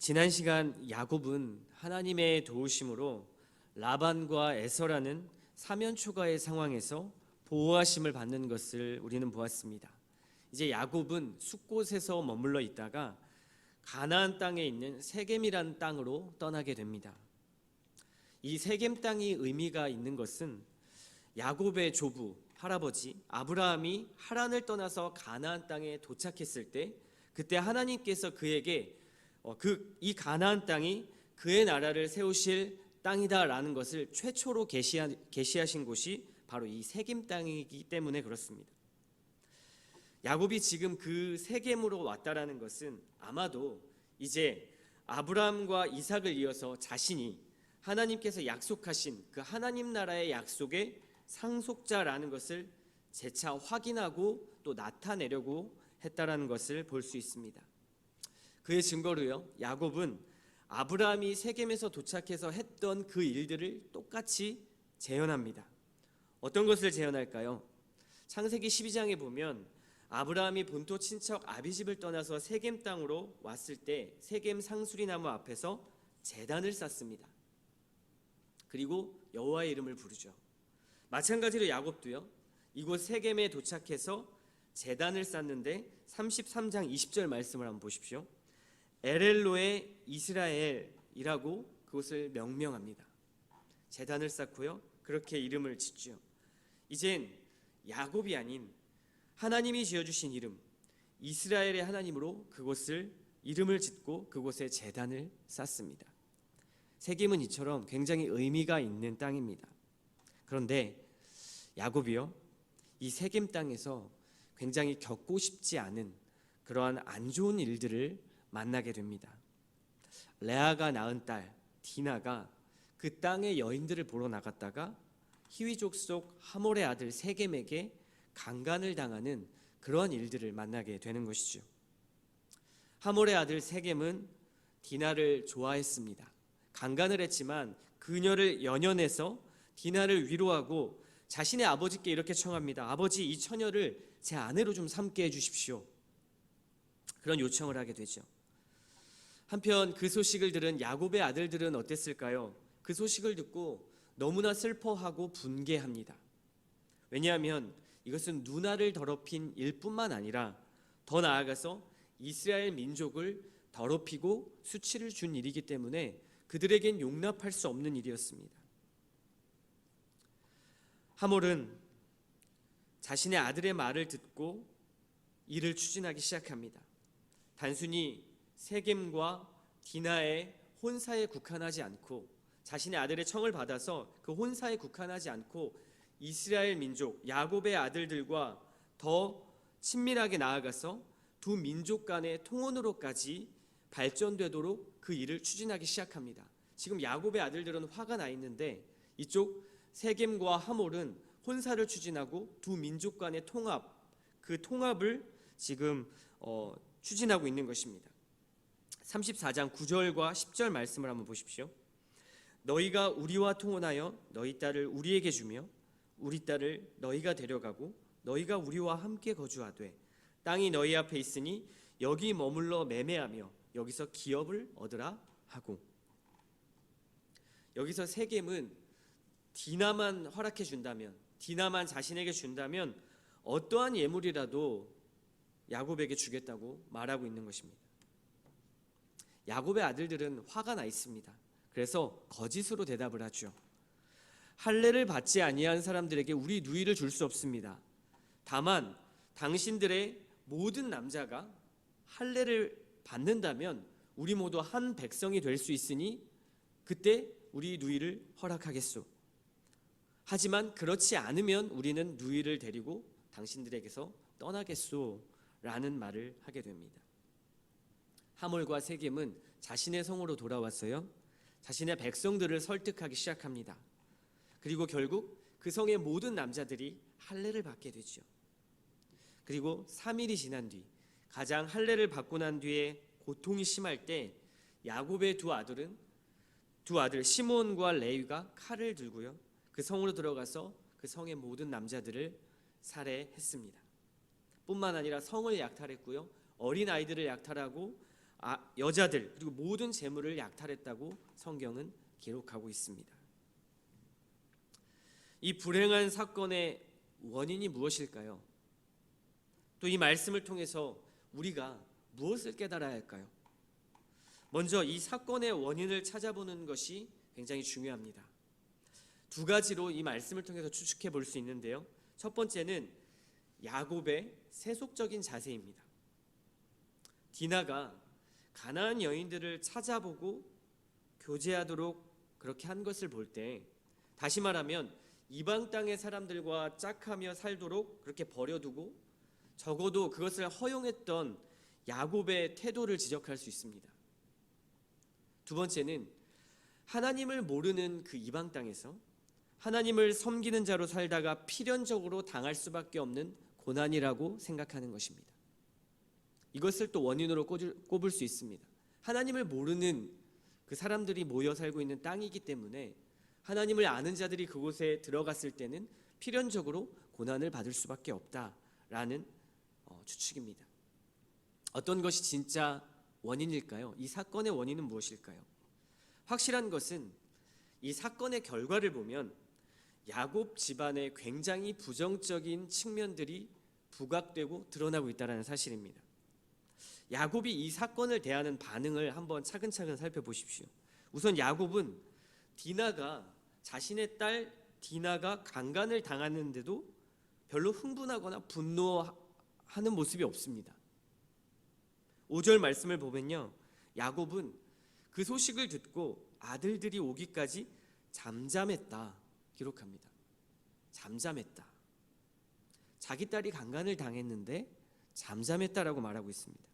지난 시간 야곱은 하나님의 도우심으로 라반과 에서라는 사면초가의 상황에서 보호하심을 받는 것을 우리는 보았습니다. 이제 야곱은 숫곳에서 머물러 있다가 가나안 땅에 있는 세겜이라는 땅으로 떠나게 됩니다. 이 세겜 땅이 의미가 있는 것은 야곱의 조부 할아버지 아브라함이 하란을 떠나서 가나안 땅에 도착했을 때 그때 하나님께서 그에게 이 가나안 땅이 그의 나라를 세우실 땅이다라는 것을 최초로 계시하신 곳이 바로 이 세겜 땅이기 때문에 그렇습니다. 야곱이 지금 그 세겜으로 왔다라는 것은 아마도 이제 아브라함과 이삭을 이어서 자신이 하나님께서 약속하신 그 하나님 나라의 약속의 상속자라는 것을 재차 확인하고 또 나타내려고 했다라는 것을 볼 수 있습니다. 그의 증거로요, 야곱은 아브라함이 세겜에서 도착해서 했던 그 일들을 똑같이 재현합니다. 어떤 것을 재현할까요? 창세기 12장에 보면 아브라함이 본토 친척 아비집을 떠나서 세겜 땅으로 왔을 때 세겜 상수리 나무 앞에서 제단을 쌓습니다. 그리고 여호와의 이름을 부르죠. 마찬가지로 야곱도요, 이곳 세겜에 도착해서 제단을 쌓는데 33장 20절 말씀을 한번 보십시오. 엘엘로의 이스라엘이라고 그곳을 명명합니다. 제단을 쌓고요, 그렇게 이름을 짓죠. 이젠 야곱이 아닌 하나님이 지어주신 이름 이스라엘의 하나님으로 그곳을 이름을 짓고 그곳에 제단을 쌓습니다. 세겜은 이처럼 굉장히 의미가 있는 땅입니다. 그런데 야곱이요, 이 세겜 땅에서 굉장히 겪고 싶지 않은 그러한 안 좋은 일들을 만나게 됩니다. 레아가 낳은 딸 디나가 그 땅의 여인들을 보러 나갔다가 히위족 속 하몰의 아들 세겜에게 강간을 당하는 그러한 일들을 만나게 되는 것이죠. 하몰의 아들 세겜은 디나를 좋아했습니다. 강간을 했지만 그녀를 연연해서 디나를 위로하고 자신의 아버지께 이렇게 청합니다. 아버지, 이 처녀를 제 아내로 좀 삼게 해주십시오. 그런 요청을 하게 되죠. 한편 그 소식을 들은 야곱의 아들들은 어땠을까요? 그 소식을 듣고 너무나 슬퍼하고 분개합니다. 왜냐하면 이것은 누나를 더럽힌 일뿐만 아니라 더 나아가서 이스라엘 민족을 더럽히고 수치를 준 일이기 때문에 그들에겐 용납할 수 없는 일이었습니다. 하몰은 자신의 아들의 말을 듣고 일을 추진하기 시작합니다. 단순히 세겜과 디나의 혼사에 국한하지 않고 자신의 아들의 청을 받아서 그 혼사에 국한하지 않고 이스라엘 민족 야곱의 아들들과 더 친밀하게 나아가서 두 민족 간의 통혼으로까지 발전되도록 그 일을 추진하기 시작합니다. 지금 야곱의 아들들은 화가 나 있는데 이쪽 세겜과 하몰은 혼사를 추진하고 두 민족 간의 통합, 그 통합을 지금 추진하고 있는 것입니다. 34장 9절과 10절 말씀을 한번 보십시오. 너희가 우리와 통혼하여 너희 딸을 우리에게 주며 우리 딸을 너희가 데려가고 너희가 우리와 함께 거주하되 땅이 너희 앞에 있으니 여기 머물러 매매하며 여기서 기업을 얻으라 하고. 여기서 세겜은 디나만 허락해 준다면, 디나만 자신에게 준다면 어떠한 예물이라도 야곱에게 주겠다고 말하고 있는 것입니다. 야곱의 아들들은 화가 나 있습니다. 그래서 거짓으로 대답을 하죠. 할례를 받지 아니한 사람들에게 우리 누이를 줄 수 없습니다. 다만 당신들의 모든 남자가 할례를 받는다면 우리 모두 한 백성이 될 수 있으니 그때 우리 누이를 허락하겠소. 하지만 그렇지 않으면 우리는 누이를 데리고 당신들에게서 떠나겠소 라는 말을 하게 됩니다. 하몰과 세겜은 자신의 성으로 돌아왔어요. 자신의 백성들을 설득하기 시작합니다. 그리고 결국 그 성의 모든 남자들이 할례를 받게 되죠. 그리고 3일이 지난 뒤 가장 할례를 받고 난 뒤에 고통이 심할 때 야곱의 두 아들 시몬과 레위가 칼을 들고요, 그 성으로 들어가서 그 성의 모든 남자들을 살해했습니다. 뿐만 아니라 성을 약탈했고요, 어린 아이들을 약탈하고 여자들 그리고 모든 재물을 약탈했다고 성경은 기록하고 있습니다. 이 불행한 사건의 원인이 무엇일까요? 또 이 말씀을 통해서 우리가 무엇을 깨달아야 할까요? 먼저 이 사건의 원인을 찾아보는 것이 굉장히 중요합니다. 두 가지로 이 말씀을 통해서 추측해 볼 수 있는데요. 첫 번째는 야곱의 세속적인 자세입니다. 디나가 가나안 여인들을 찾아보고 교제하도록 그렇게 한 것을 볼 때, 다시 말하면 이방 땅의 사람들과 짝하며 살도록 그렇게 버려두고 적어도 그것을 허용했던 야곱의 태도를 지적할 수 있습니다. 두 번째는 하나님을 모르는 그 이방 땅에서 하나님을 섬기는 자로 살다가 필연적으로 당할 수밖에 없는 고난이라고 생각하는 것입니다. 이것을 또 원인으로 꼽을 수 있습니다. 하나님을 모르는 그 사람들이 모여 살고 있는 땅이기 때문에 하나님을 아는 자들이 그곳에 들어갔을 때는 필연적으로 고난을 받을 수밖에 없다라는 추측입니다. 어떤 것이 진짜 원인일까요? 이 사건의 원인은 무엇일까요? 확실한 것은 이 사건의 결과를 보면 야곱 집안의 굉장히 부정적인 측면들이 부각되고 드러나고 있다는 사실입니다. 야곱이 이 사건을 대하는 반응을 한번 차근차근 살펴보십시오. 우선 야곱은 자신의 딸 디나가 강간을 당하는데도 별로 흥분하거나 분노하는 모습이 없습니다. 5절 말씀을 보면요, 야곱은 그 소식을 듣고 아들들이 오기까지 잠잠했다 기록합니다. 잠잠했다. 자기 딸이 강간을 당했는데 잠잠했다라고 말하고 있습니다.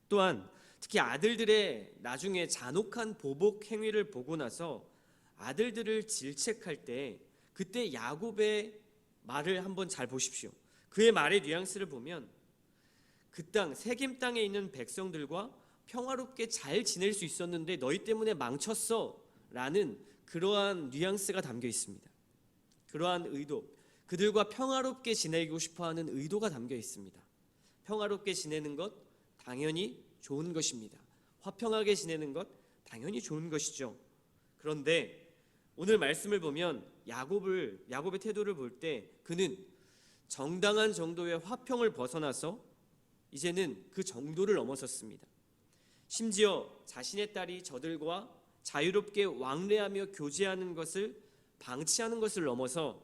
또한 특히 아들들의 나중에 잔혹한 보복 행위를 보고 나서 아들들을 질책할 때 그때 야곱의 말을 한번 잘 보십시오. 그의 말의 뉘앙스를 보면 그 땅 세겜 땅에 있는 백성들과 평화롭게 잘 지낼 수 있었는데 너희 때문에 망쳤어 라는 그러한 뉘앙스가 담겨 있습니다. 그러한 의도, 그들과 평화롭게 지내고 싶어하는 의도가 담겨 있습니다. 평화롭게 지내는 것 당연히 좋은 것입니다. 화평하게 지내는 것 당연히 좋은 것이죠. 그런데 오늘 말씀을 보면 야곱의 태도를 볼 때 그는 정당한 정도의 화평을 벗어나서 이제는 그 정도를 넘어섰습니다. 심지어 자신의 딸이 저들과 자유롭게 왕래하며 교제하는 것을 방치하는 것을 넘어서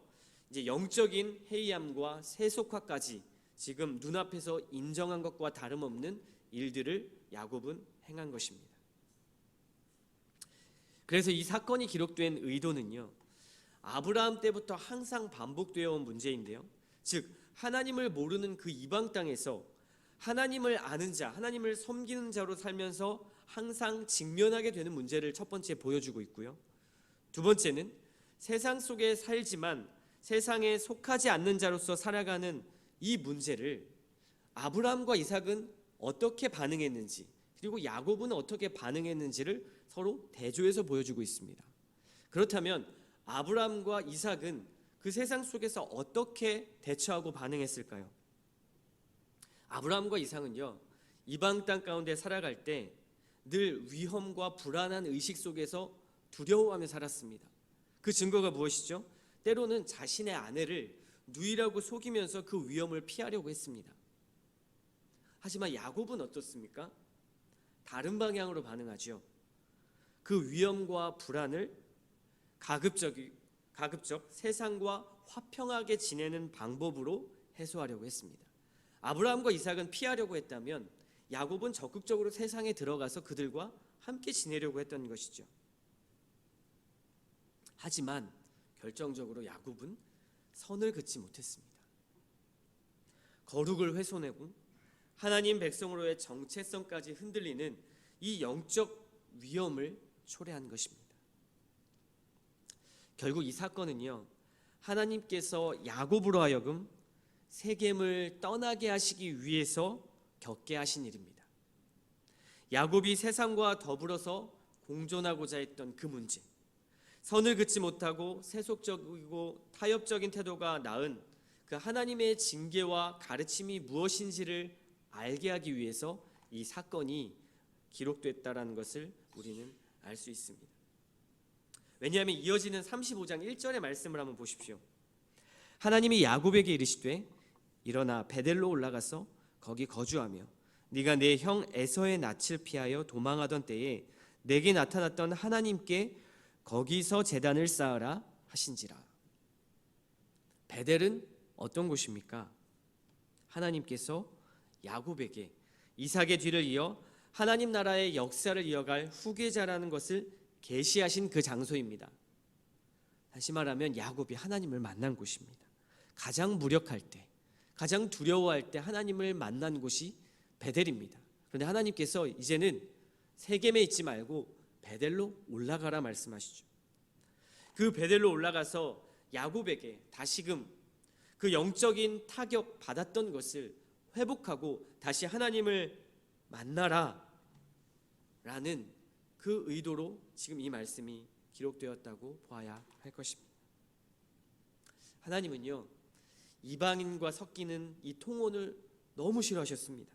이제 영적인 해이함과 세속화까지 지금 눈앞에서 인정한 것과 다름없는 일들을 야곱은 행한 것입니다. 그래서 이 사건이 기록된 의도는요, 아브라함 때부터 항상 반복되어 온 문제인데요, 즉 하나님을 모르는 그 이방 땅에서 하나님을 아는 자, 하나님을 섬기는 자로 살면서 항상 직면하게 되는 문제를 첫 번째 보여주고 있고요. 두 번째는 세상 속에 살지만 세상에 속하지 않는 자로서 살아가는 이 문제를 아브라함과 이삭은 어떻게 반응했는지, 그리고 야곱은 어떻게 반응했는지를 서로 대조해서 보여주고 있습니다. 그렇다면 아브라함과 이삭은 그 세상 속에서 어떻게 대처하고 반응했을까요? 아브라함과 이삭은요, 이방 땅 가운데 살아갈 때 늘 위험과 불안한 의식 속에서 두려워하며 살았습니다. 그 증거가 무엇이죠? 때로는 자신의 아내를 누이라고 속이면서 그 위험을 피하려고 했습니다. 하지만 야곱은 어떻습니까? 다른 방향으로 반응하죠. 그 위험과 불안을 가급적 세상과 화평하게 지내는 방법으로 해소하려고 했습니다. 아브라함과 이삭은 피하려고 했다면 야곱은 적극적으로 세상에 들어가서 그들과 함께 지내려고 했던 것이죠. 하지만 결정적으로 야곱은 선을 긋지 못했습니다. 거룩을 훼손하고 하나님 백성으로의 정체성까지 흔들리는 이 영적 위험을 초래한 것입니다. 결국 이 사건은요, 하나님께서 야곱으로 하여금 세겜을 떠나게 하시기 위해서 겪게 하신 일입니다. 야곱이 세상과 더불어서 공존하고자 했던 그 문제, 선을 긋지 못하고 세속적이고 타협적인 태도가 낳은 그 하나님의 징계와 가르침이 무엇인지를 알게 하기 위해서 이 사건이 기록됐다라는 것을 우리는 알 수 있습니다. 왜냐하면 이어지는 35장 1절의 말씀을 한번 보십시오. 하나님이 야곱에게 이르시되 일어나 베델로 올라가서 거기 거주하며 네가 내 형 에서의 낯을 피하여 도망하던 때에 내게 나타났던 하나님께 거기서 제단을 쌓으라 하신지라. 베델은 어떤 곳입니까? 하나님께서 야곱에게 이삭의 뒤를 이어 하나님 나라의 역사를 이어갈 후계자라는 것을 계시하신 그 장소입니다. 다시 말하면 야곱이 하나님을 만난 곳입니다. 가장 무력할 때, 가장 두려워할 때 하나님을 만난 곳이 베델입니다. 그런데 하나님께서 이제는 세겜에 있지 말고 베델로 올라가라 말씀하시죠. 그 베델로 올라가서 야곱에게 다시금 그 영적인 타격 받았던 것을 회복하고 다시 하나님을 만나라 라는 그 의도로 지금 이 말씀이 기록되었다고 보아야 할 것입니다. 하나님은요, 이방인과 섞이는 이 통혼을 너무 싫어하셨습니다.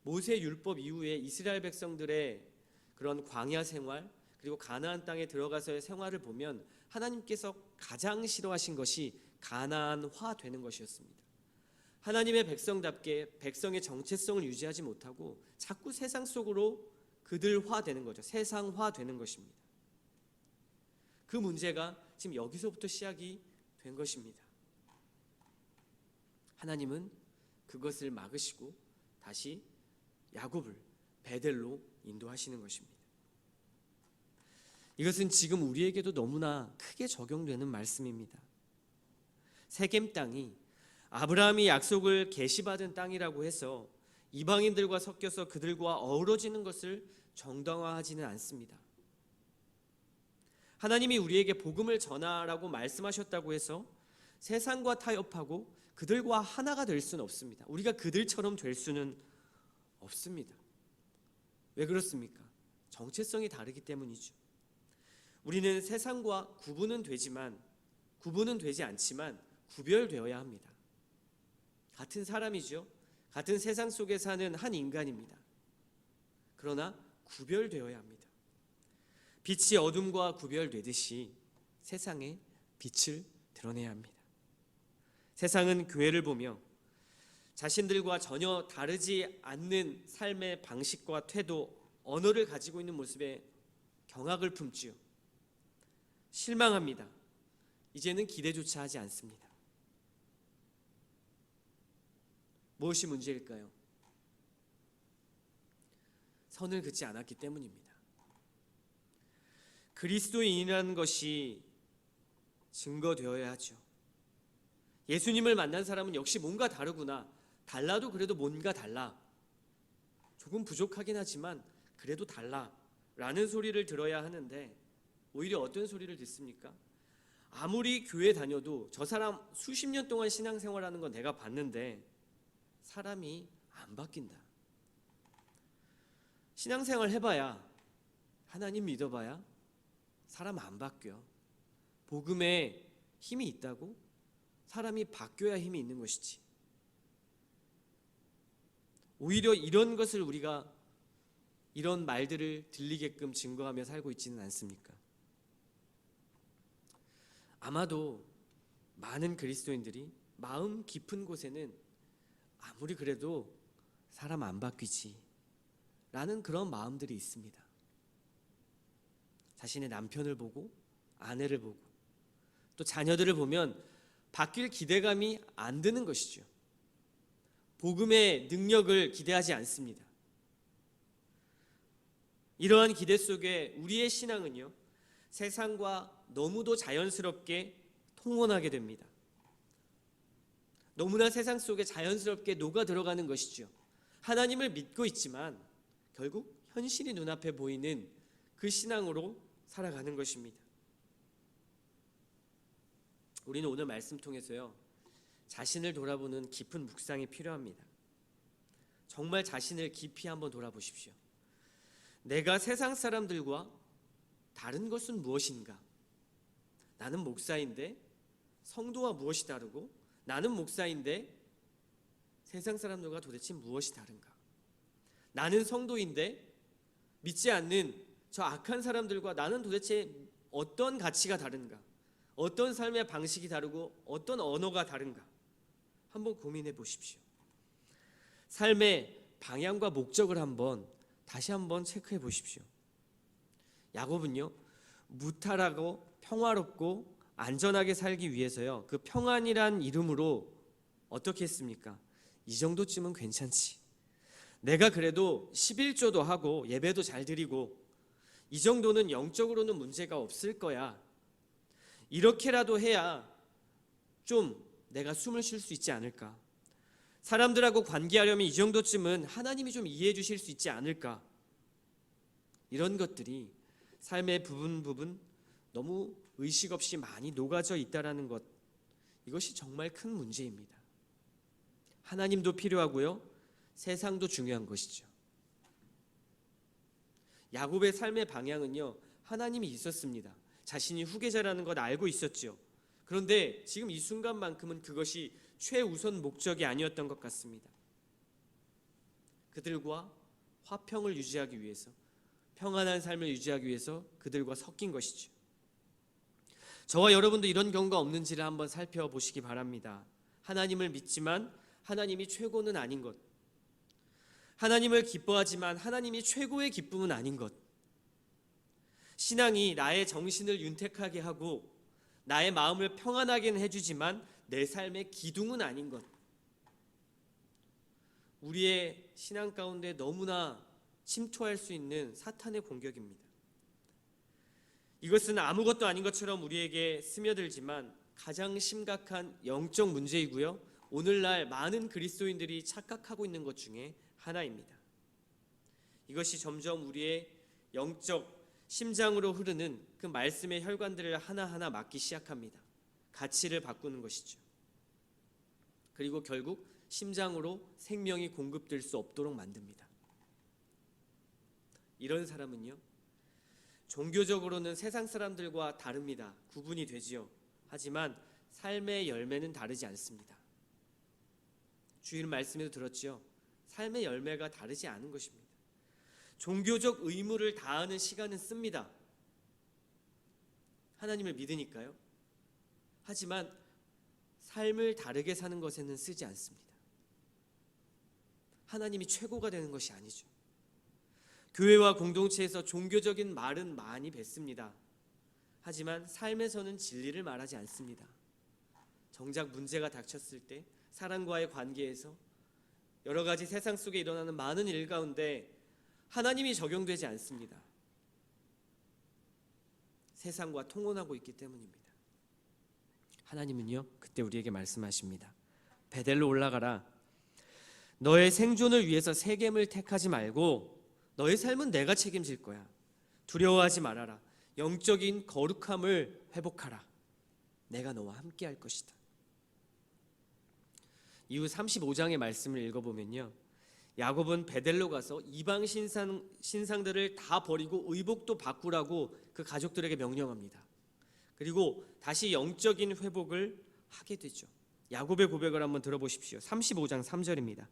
모세 율법 이후에 이스라엘 백성들의 그런 광야 생활 그리고 가나안 땅에 들어가서의 생활을 보면 하나님께서 가장 싫어하신 것이 가나안화 되는 것이었습니다. 하나님의 백성답게 백성의 정체성을 유지하지 못하고 자꾸 세상 속으로 그들화 되는 거죠. 세상화 되는 것입니다. 그 문제가 지금 여기서부터 시작이 된 것입니다. 하나님은 그것을 막으시고 다시 야곱을 베델로 인도하시는 것입니다. 이것은 지금 우리에게도 너무나 크게 적용되는 말씀입니다. 세겜 땅이 아브라함이 약속을 계시받은 땅이라고 해서 이방인들과 섞여서 그들과 어우러지는 것을 정당화하지는 않습니다. 하나님이 우리에게 복음을 전하라고 말씀하셨다고 해서 세상과 타협하고 그들과 하나가 될 수는 없습니다. 우리가 그들처럼 될 수는 없습니다. 왜 그렇습니까? 정체성이 다르기 때문이죠. 우리는 세상과 구분은 되지 않지만 구별되어야 합니다. 같은 사람이죠. 같은 세상 속에 사는 한 인간입니다. 그러나 구별되어야 합니다. 빛이 어둠과 구별되듯이 세상에 빛을 드러내야 합니다. 세상은 교회를 보며 자신들과 전혀 다르지 않는 삶의 방식과 태도, 언어를 가지고 있는 모습에 경악을 품지요. 실망합니다. 이제는 기대조차 하지 않습니다. 무엇이 문제일까요? 선을 긋지 않았기 때문입니다. 그리스도인이라는 것이 증거되어야 하죠. 예수님을 만난 사람은 역시 뭔가 다르구나. 달라도 그래도 뭔가 달라. 조금 부족하긴 하지만 그래도 달라 라는 소리를 들어야 하는데 오히려 어떤 소리를 듣습니까? 아무리 교회 다녀도 저 사람 수십 년 동안 신앙생활하는 건 내가 봤는데 사람이 안 바뀐다. 신앙생활 해봐야, 하나님 믿어봐야 사람 안 바뀌어. 복음에 힘이 있다고? 사람이 바뀌어야 힘이 있는 것이지. 오히려 이런 것을 우리가 이런 말들을 들리게끔 증거하며 살고 있지는 않습니까? 아마도 많은 그리스도인들이 마음 깊은 곳에는 아무리 그래도 사람 안 바뀌지 라는 그런 마음들이 있습니다. 자신의 남편을 보고 아내를 보고 또 자녀들을 보면 바뀔 기대감이 안 드는 것이죠. 복음의 능력을 기대하지 않습니다. 이러한 기대 속에 우리의 신앙은요, 세상과 너무도 자연스럽게 통혼하게 됩니다. 너무나 세상 속에 자연스럽게 녹아 들어가는 것이죠. 하나님을 믿고 있지만 결국 현실이 눈앞에 보이는 그 신앙으로 살아가는 것입니다. 우리는 오늘 말씀 통해서요, 자신을 돌아보는 깊은 묵상이 필요합니다. 정말 자신을 깊이 한번 돌아보십시오. 내가 세상 사람들과 다른 것은 무엇인가? 나는 목사인데 성도와 무엇이 다르고 나는 목사인데 세상 사람들과 도대체 무엇이 다른가? 나는 성도인데 믿지 않는 저 악한 사람들과 나는 도대체 어떤 가치가 다른가? 어떤 삶의 방식이 다르고 어떤 언어가 다른가? 한번 고민해 보십시오. 삶의 방향과 목적을 다시 한번 체크해 보십시오. 야곱은요, 무탈하고 평화롭고 안전하게 살기 위해서요, 그 평안이란 이름으로 어떻게 했습니까? 이 정도쯤은 괜찮지. 내가 그래도 11조도 하고 예배도 잘 드리고 이 정도는 영적으로는 문제가 없을 거야. 이렇게라도 해야 좀 내가 숨을 쉴 수 있지 않을까. 사람들하고 관계하려면 이 정도쯤은 하나님이 좀 이해해 주실 수 있지 않을까. 이런 것들이 삶의 부분 너무 의식 없이 많이 녹아져 있다라는 것, 이것이 정말 큰 문제입니다. 하나님도 필요하고요, 세상도 중요한 것이죠. 야곱의 삶의 방향은요, 하나님이 있었습니다. 자신이 후계자라는 것 알고 있었죠. 그런데 지금 이 순간만큼은 그것이 최우선 목적이 아니었던 것 같습니다. 그들과 화평을 유지하기 위해서, 평안한 삶을 유지하기 위해서 그들과 섞인 것이죠. 저와 여러분도 이런 경우가 없는지를 한번 살펴보시기 바랍니다. 하나님을 믿지만 하나님이 최고는 아닌 것, 하나님을 기뻐하지만 하나님이 최고의 기쁨은 아닌 것, 신앙이 나의 정신을 윤택하게 하고 나의 마음을 평안하게 해주지만 내 삶의 기둥은 아닌 것, 우리의 신앙 가운데 너무나 침투할 수 있는 사탄의 공격입니다. 이것은 아무것도 아닌 것처럼 우리에게 스며들지만 가장 심각한 영적 문제이고요, 오늘날 많은 그리스도인들이 착각하고 있는 것 중에 하나입니다. 이것이 점점 우리의 영적 심장으로 흐르는 그 말씀의 혈관들을 하나하나 막기 시작합니다. 가치를 바꾸는 것이죠. 그리고 결국 심장으로 생명이 공급될 수 없도록 만듭니다. 이런 사람은요, 종교적으로는 세상 사람들과 다릅니다. 구분이 되지요. 하지만 삶의 열매는 다르지 않습니다. 주일 말씀에도 들었지요. 삶의 열매가 다르지 않은 것입니다. 종교적 의무를 다하는 시간은 씁니다. 하나님을 믿으니까요. 하지만 삶을 다르게 사는 것에는 쓰지 않습니다. 하나님이 최고가 되는 것이 아니죠. 교회와 공동체에서 종교적인 말은 많이 뱉습니다. 하지만 삶에서는 진리를 말하지 않습니다. 정작 문제가 닥쳤을 때 사람과의 관계에서 여러 가지 세상 속에 일어나는 많은 일 가운데 하나님이 적용되지 않습니다. 세상과 통혼하고 있기 때문입니다. 하나님은요, 그때 우리에게 말씀하십니다. 베델로 올라가라. 너의 생존을 위해서 세겜을 택하지 말고 너의 삶은 내가 책임질 거야. 두려워하지 말아라. 영적인 거룩함을 회복하라. 내가 너와 함께 할 것이다. 이후 35장의 말씀을 읽어보면요, 야곱은 베델로 가서 이방 신상들을 다 버리고 의복도 바꾸라고 그 가족들에게 명령합니다. 그리고 다시 영적인 회복을 하게 되죠. 야곱의 고백을 한번 들어보십시오. 35장 3절입니다.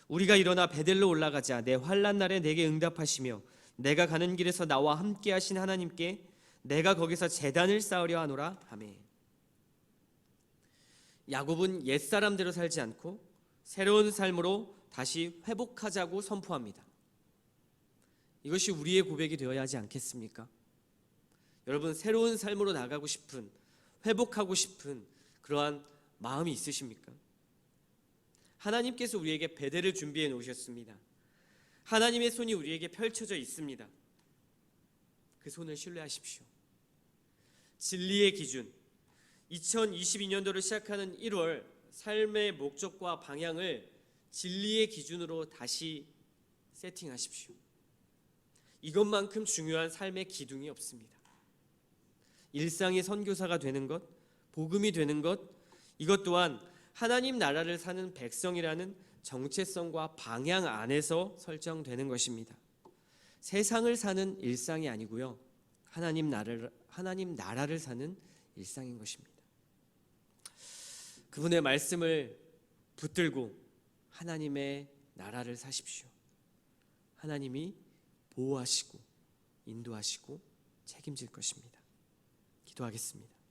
우리가 일어나 베델로 올라가자. 내 환난 날에 내게 응답하시며 내가 가는 길에서 나와 함께 하신 하나님께 내가 거기서 제단을 쌓으려 하노라. 아멘. 야곱은 옛사람대로 살지 않고 새로운 삶으로 다시 회복하자고 선포합니다. 이것이 우리의 고백이 되어야 하지 않겠습니까? 여러분, 새로운 삶으로 나가고 싶은, 회복하고 싶은 그러한 마음이 있으십니까? 하나님께서 우리에게 베델을 준비해 놓으셨습니다. 하나님의 손이 우리에게 펼쳐져 있습니다. 그 손을 신뢰하십시오. 진리의 기준, 2022년도를 시작하는 1월 삶의 목적과 방향을 진리의 기준으로 다시 세팅하십시오. 이것만큼 중요한 삶의 기둥이 없습니다. 일상의 선교사가 되는 것, 복음이 되는 것, 이것 또한 하나님 나라를 사는 백성이라는 정체성과 방향 안에서 설정되는 것입니다. 세상을 사는 일상이 아니고요, 하나님 나라를 사는 일상인 것입니다. 그분의 말씀을 붙들고 하나님의 나라를 사십시오. 하나님이 보호하시고 인도하시고 책임질 것입니다. 기도하겠습니다.